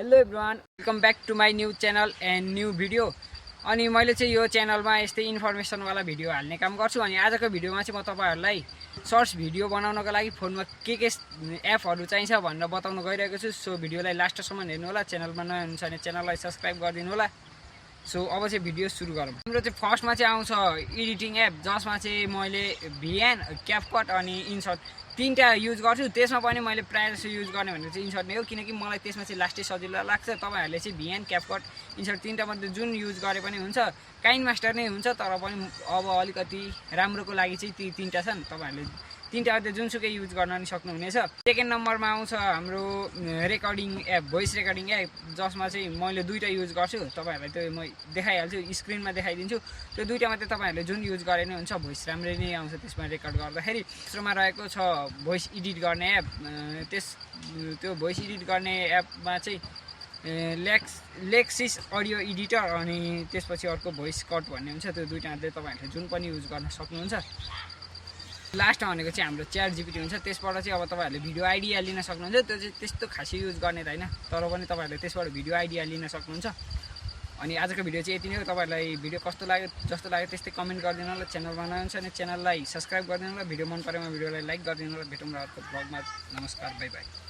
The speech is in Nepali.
Hello everyone, welcome back to my new channel and new video. अनि मैले चाहिँ यो च्यानलमा यस्तै इन्फर्मेसनवाला भिडियो हाल्ने काम गर्छु। अनि आजको भिडियोमा चाहिँ म तपाईँहरूलाई सर्ट्स भिडियो बनाउनको लागि फोनमा के एपहरू चाहिन्छ भनेर बताउन गइरहेको छु। सो भिडियोलाई लास्टसम्म हेर्नु होला। च्यानलमा नयाँ हुनुहुन्छ भने च्यानललाई सब्सक्राइब गरिदिनु होला। सो अब चाहिँ भिडियो सुरु गरौँ। हाम्रो चाहिँ फर्स्टमा चाहिँ आउँछ एडिटिङ एप, जसमा चाहिँ मैले भिएन, क्यापकट अनि इन्सर्ट तीनटा युज गर्छु। त्यसमा पनि मैले प्रायः जस्तो युज गर्ने भनेको चाहिँ इन्सर्ट नै हो, किनकि मलाई त्यसमा चाहिँ लास्टै सजिलो लाग्छ। तपाईँहरूले चाहिँ भिएन, क्यापकट, इन्सर्ट तीनटा मध्ये जुन युज गरे पनि हुन्छ। काइन मास्टर नै हुन्छ, तर पनि अब अलिकति राम्रोको लागि चाहिँ ती तीनटा छन्। तपाईँहरूले तीनटा मध्ये जुनसुकै युज गर्न नि सक्नुहुनेछ। सेकेन्ड नम्बरमा आउँछ हाम्रो recording app, voice recording app, जसमा चाहिँ मैले दुईवटा युज गर्छु। तपाईँहरूलाई त्यो म देखाइहाल्छु, स्क्रिनमा देखाइदिन्छु। त्यो दुईवटा मात्रै तपाईँहरूले जुन युज गरे नै हुन्छ, भोइस राम्रै नै आउँछ त्यसमा रेकर्ड गर्दाखेरि। तेस्रोमा रहेको छ भोइस एडिट गर्ने एप। त्यो भोइस एडिट गर्ने एपमा चाहिँ लेक्सिस अडियो एडिटर अनि त्यसपछि अर्को भोइस कट भन्ने हुन्छ। त्यो दुईवटा मध्ये तपाईँहरूले जुन पनि युज गर्न सक्नुहुन्छ। लास्टमा भनेको चाहिँ हाम्रो च्याट जिपिटी हुन्छ। त्यसबाट चाहिँ अब तपाईँहरूले भिडियो आइडिया लिन सक्नुहुन्छ। त्यो चाहिँ त्यस्तो खासै युज गर्ने त होइन, तर पनि तपाईँहरूले त्यसबाट भिडियो आइडिया लिन सक्नुहुन्छ। अनि आजको भिडियो चाहिँ यति नै हो। तपाईँहरूलाई भिडियो कस्तो लाग्यो, जस्तो लाग्यो त्यस्तै कमेन्ट गरिदिनु होला। च्यानलमा नयाँ हुन्छ भने च्यानललाई सब्सक्राइब गरिदिनु होला। भिडियो मन परेमा भिडियोलाई लाइक गरिदिनु होला। भेटौँ र अर्को भ्लगमा। नमस्कार, बाई बाई।